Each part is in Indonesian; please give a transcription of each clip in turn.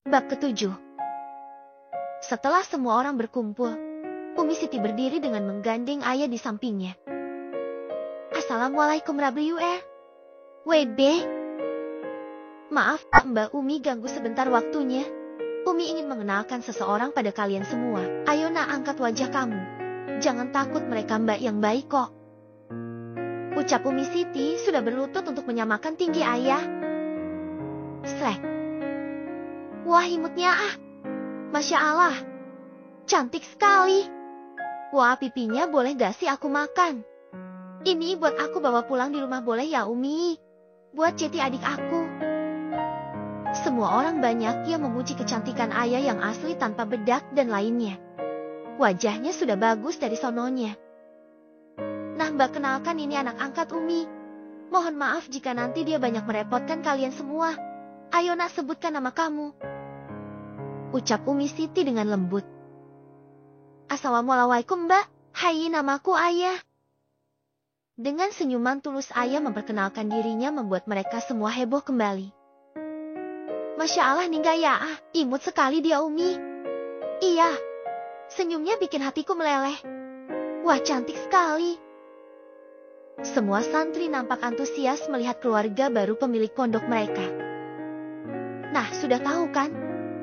Bab ke-7. Setelah semua orang berkumpul, Umi Siti berdiri dengan menggandeng ayah di sampingnya. Assalamualaikum WR. WB. Maaf Mbak Umi ganggu sebentar waktunya. Umi ingin mengenalkan seseorang pada kalian semua. Ayo nak, angkat wajah kamu. Jangan takut, mereka mbak yang baik kok. Ucap Umi Siti sudah berlutut untuk menyamakan tinggi ayah. Slek. Wah, imutnya Masya Allah. Cantik sekali. Wah, pipinya boleh gak sih aku makan? Ini buat aku bawa pulang di rumah boleh ya Umi? Buat Ceti adik aku. Semua orang banyak yang memuji kecantikan ayah yang asli tanpa bedak dan lainnya. Wajahnya sudah bagus dari sononya. Nah mbak, kenalkan ini anak angkat Umi. Mohon maaf jika nanti dia banyak merepotkan kalian semua. Ayo nak, sebutkan nama kamu. Ucap Umi Siti dengan lembut. Assalamualaikum mbak. Hai, namaku Ayah. Dengan senyuman tulus ayah memperkenalkan dirinya membuat mereka semua heboh kembali. Masya Allah ningga ya imut sekali dia Umi. Iya. Senyumnya bikin hatiku meleleh. Wah, cantik sekali. Semua santri nampak antusias melihat keluarga baru pemilik pondok mereka. Nah, sudah tahu kan?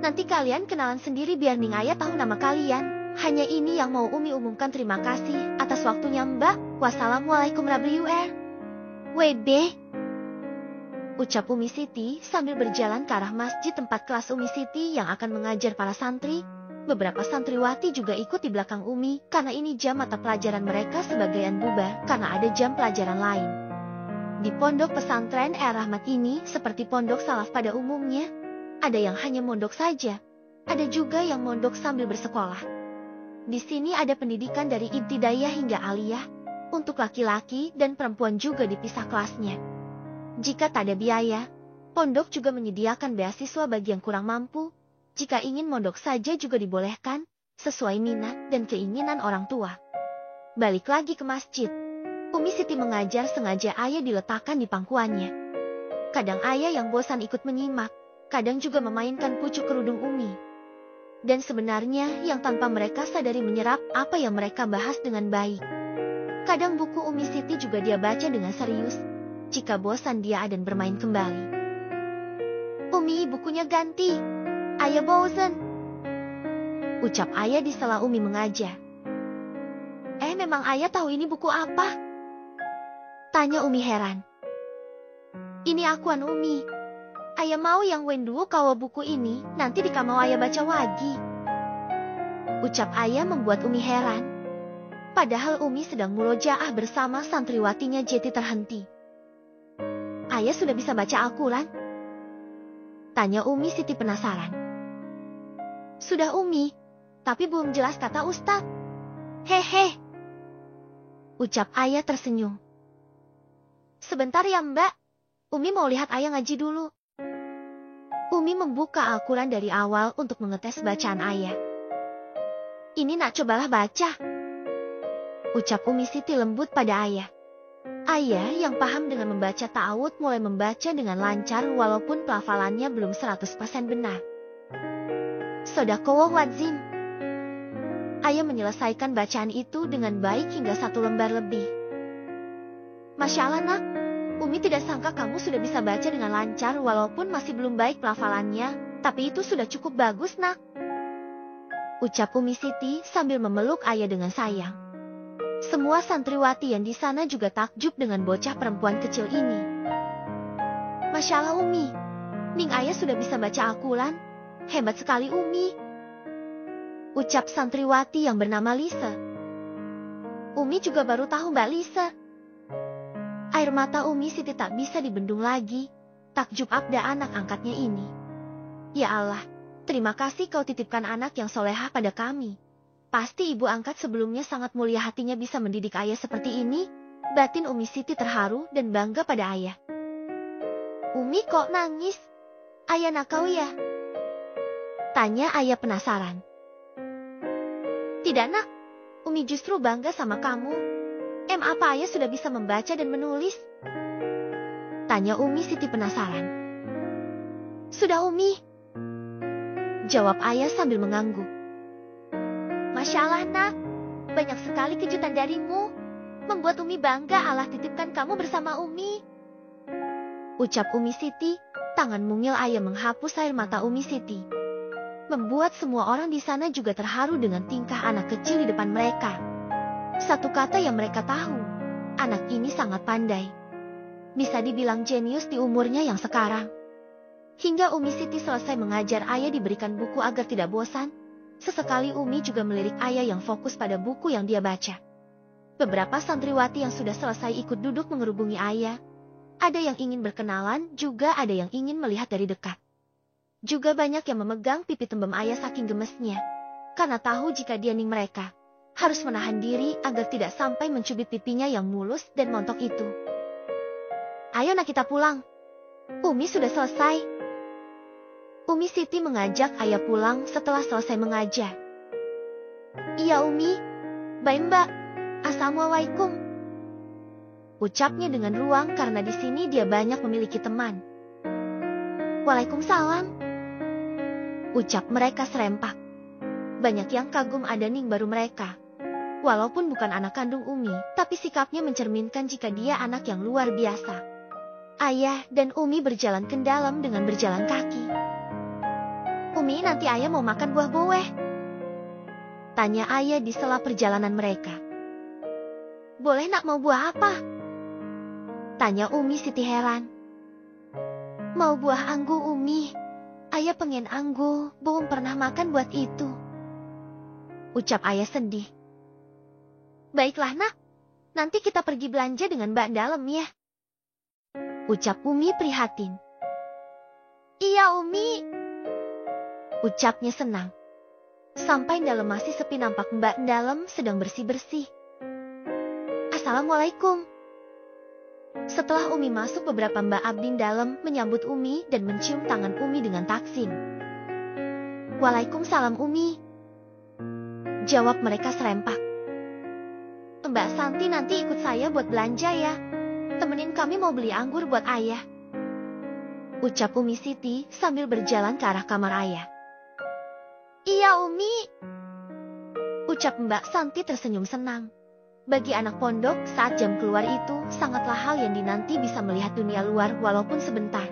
Nanti kalian kenalan sendiri biar Ning Ayah tahu nama kalian. Hanya ini yang mau Umi umumkan. Terima kasih atas waktunya Mbak. Wassalamualaikum WR. WB. Ucap Umi Siti sambil berjalan ke arah masjid tempat kelas Umi Siti yang akan mengajar para santri. Beberapa santriwati juga ikut di belakang Umi karena ini jam mata pelajaran mereka. Sebagian bubar karena ada jam pelajaran lain. Di pondok pesantren Rahmat ini seperti pondok salaf pada umumnya. Ada yang hanya mondok saja. Ada juga yang mondok sambil bersekolah. Di sini ada pendidikan dari ibtidaiyah hingga aliyah. Untuk laki-laki dan perempuan juga dipisah kelasnya. Jika tak ada biaya, pondok juga menyediakan beasiswa bagi yang kurang mampu. Jika ingin mondok saja juga dibolehkan, sesuai minat dan keinginan orang tua. Balik lagi ke masjid. Umi Siti mengajar sengaja ayah diletakkan di pangkuannya. Kadang ayah yang bosan ikut menyimak. Kadang juga memainkan pucuk kerudung Umi. Dan sebenarnya yang tanpa mereka sadari menyerap apa yang mereka bahas dengan baik. Kadang buku Umi Siti juga dia baca dengan serius. Jika bosan dia adan bermain kembali. Umi, bukunya ganti. Ayah bosan. Ucap ayah di sela Umi mengajar. Memang ayah tahu ini buku apa? Tanya Umi heran. Ini akuan Umi. Ayah mau yang wendu kalau buku ini nanti dika mau ayah baca lagi. Ucap ayah membuat Umi heran. Padahal Umi sedang murojaah bersama santriwatinya. Jeti terhenti. Ayah sudah bisa baca Al-Quran? Tanya Umi Siti penasaran. Sudah Umi, tapi belum jelas kata Ustadz. Hehe. Ucap ayah tersenyum. Sebentar ya Mbak. Umi mau lihat ayah ngaji dulu. Umi membuka Al-Quran dari awal untuk mengetes bacaan ayah. Ini nak, cobalah baca. Ucap Umi Siti lembut pada ayah. Ayah yang paham dengan membaca ta'awud mulai membaca dengan lancar walaupun pelafalannya belum 100% benar. Shadaqallahul Adzim. Ayah menyelesaikan bacaan itu dengan baik hingga 1 lembar lebih. Masya Allah nak. Umi tidak sangka kamu sudah bisa baca dengan lancar walaupun masih belum baik pelafalannya, tapi itu sudah cukup bagus nak. Ucap Umi Siti sambil memeluk ayah dengan sayang. Semua santriwati yang di sana juga takjub dengan bocah perempuan kecil ini. Masya Allah Umi, Ning Ayah sudah bisa baca Al-Quran. Hebat sekali Umi. Ucap santriwati yang bernama Lisa. Umi juga baru tahu Mbak Lisa. Air mata Umi Siti tak bisa dibendung lagi. Takjub abda anak angkatnya ini. Ya Allah, terima kasih kau titipkan anak yang solehah pada kami. Pasti ibu angkat sebelumnya sangat mulia hatinya bisa mendidik ayah seperti ini. Batin Umi Siti terharu dan bangga pada ayah. Umi kok nangis? Ayah nakal ya? Tanya ayah penasaran. Tidak nak, Umi justru bangga sama kamu. Apa ayah sudah bisa membaca dan menulis? Tanya Umi Siti penasaran. Sudah Umi. Jawab ayah sambil mengangguk. Masya Allah nak, banyak sekali kejutan darimu. Membuat Umi bangga Allah titipkan kamu bersama Umi. Ucap Umi Siti, tangan mungil ayah menghapus air mata Umi Siti. Membuat semua orang di sana juga terharu dengan tingkah anak kecil di depan mereka. Satu kata yang mereka tahu, anak ini sangat pandai. Bisa dibilang jenius di umurnya yang sekarang. Hingga Umi Siti selesai mengajar ayah diberikan buku agar tidak bosan. Sesekali Umi juga melirik ayah yang fokus pada buku yang dia baca. Beberapa santriwati yang sudah selesai ikut duduk mengerubungi ayah. Ada yang ingin berkenalan, juga ada yang ingin melihat dari dekat. Juga banyak yang memegang pipi tembem ayah saking gemesnya. Karena tahu jika dianing mereka harus menahan diri agar tidak sampai mencubit pipinya yang mulus dan montok itu. Ayo nak kita pulang. Umi sudah selesai. Umi Siti mengajak ayah pulang setelah selesai mengajar. Iya Umi. Bye Mbak. Assalamualaikum. Ucapnya dengan ruang karena di sini dia banyak memiliki teman. Waalaikumsalam. Ucap mereka serempak. Banyak yang kagum ada ning baru mereka. Walaupun bukan anak kandung Umi, tapi sikapnya mencerminkan jika dia anak yang luar biasa. Ayah dan Umi berjalan ke dalam dengan berjalan kaki. Umi, nanti ayah mau makan buah boeh. Tanya ayah di sela perjalanan mereka. Boleh nak, mau buah apa? Tanya Umi Siti heran. Mau buah anggu Umi. Ayah pengen anggu, belum pernah makan buat itu. Ucap ayah sedih. Baiklah nak, nanti kita pergi belanja dengan Mbak Dalem ya. Ucap Umi prihatin. Iya Umi. Ucapnya senang. Sampai dalam masih sepi nampak Mbak Dalem sedang bersih-bersih. Assalamualaikum. Setelah Umi masuk, beberapa Mbak Abdin dalam menyambut Umi dan mencium tangan Umi dengan taksim. Waalaikumsalam Umi. Jawab mereka serempak. Mbak Santi nanti ikut saya buat belanja ya. Temenin kami mau beli anggur buat ayah. Ucap Umi Siti sambil berjalan ke arah kamar ayah. Iya Umi. Ucap Mbak Santi tersenyum senang. Bagi anak pondok, saat jam keluar itu sangatlah hal yang dinanti, bisa melihat dunia luar walaupun sebentar.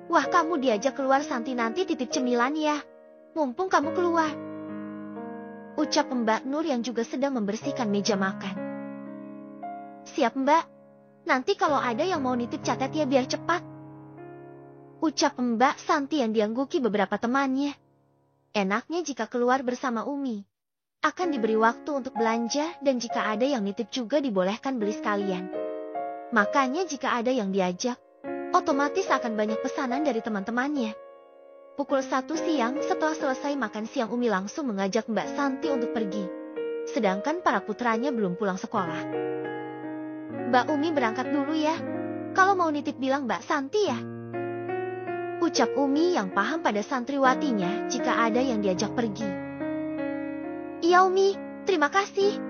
Wah, kamu diajak keluar Santi, nanti titip cemilan ya. Mumpung kamu keluar. Ucap Mbak Nur yang juga sedang membersihkan meja makan. Siap Mbak. Nanti kalau ada yang mau nitip catat ya biar cepat. Ucap Mbak Santi yang diangguki beberapa temannya. Enaknya jika keluar bersama Umi. Akan diberi waktu untuk belanja dan jika ada yang nitip juga dibolehkan beli sekalian. Makanya jika ada yang diajak, otomatis akan banyak pesanan dari teman-temannya. Pukul 1 siang setelah selesai makan siang, Umi langsung mengajak Mbak Santi untuk pergi. Sedangkan para putranya belum pulang sekolah. Mbak Umi berangkat dulu ya. Kalau mau nitip bilang Mbak Santi ya. Ucap Umi yang paham pada santriwatinya jika ada yang diajak pergi. Iya Umi, terima kasih.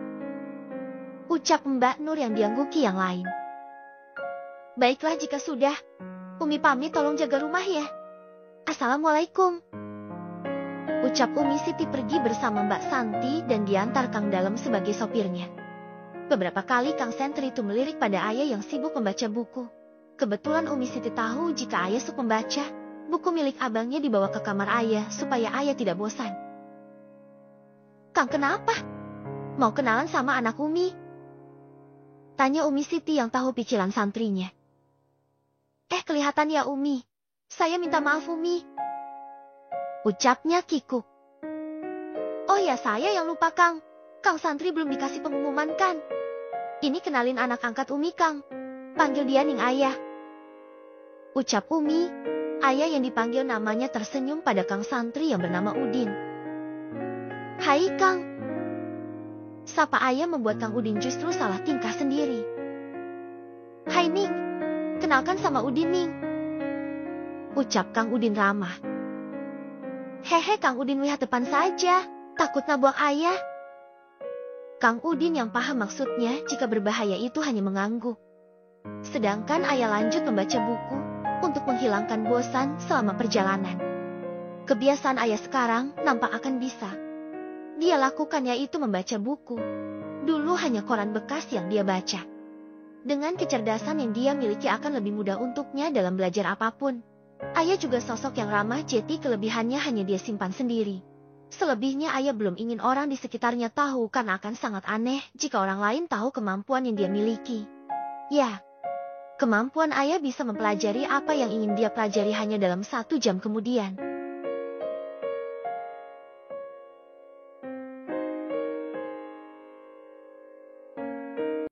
Ucap Mbak Nur yang diangguki yang lain. Baiklah jika sudah. Umi pamit, tolong jaga rumah ya. Assalamualaikum. Ucap Umi Siti pergi bersama Mbak Santi dan diantar Kang Dalem sebagai sopirnya. Beberapa kali Kang Sentri itu melirik pada ayah yang sibuk membaca buku. Kebetulan Umi Siti tahu jika ayah suka membaca, buku milik abangnya dibawa ke kamar ayah supaya ayah tidak bosan. Kang, kenapa? Mau kenalan sama anak Umi? Tanya Umi Siti yang tahu pikiran santrinya. Kelihatan ya Umi. Saya minta maaf Umi. Ucapnya kikuk. Oh ya, saya yang lupa Kang. Kang Santri belum dikasih pengumuman kan? Ini kenalin anak angkat Umi Kang. Panggil dia Ning Ayah. Ucap Umi. Ayah yang dipanggil namanya tersenyum pada Kang Santri yang bernama Udin. Hai Kang. Sapa ayah membuat Kang Udin justru salah tingkah sendiri. Hai Ning. Kenalkan sama Udin Ning. Ucap Kang Udin ramah. Hehe Kang Udin, lihat depan saja. Takut nabok ayah. Kang Udin yang paham maksudnya jika berbahaya itu hanya mengangguk. Sedangkan ayah lanjut membaca buku untuk menghilangkan bosan selama perjalanan. Kebiasaan ayah sekarang nampak akan bisa. Dia lakukan yaitu membaca buku. Dulu hanya koran bekas yang dia baca. Dengan kecerdasan yang dia miliki akan lebih mudah untuknya dalam belajar apapun. Ayah juga sosok yang ramah, jadi kelebihannya hanya dia simpan sendiri. Selebihnya ayah belum ingin orang di sekitarnya tahu karena akan sangat aneh jika orang lain tahu kemampuan yang dia miliki. Ya, kemampuan ayah bisa mempelajari apa yang ingin dia pelajari hanya dalam 1 jam kemudian.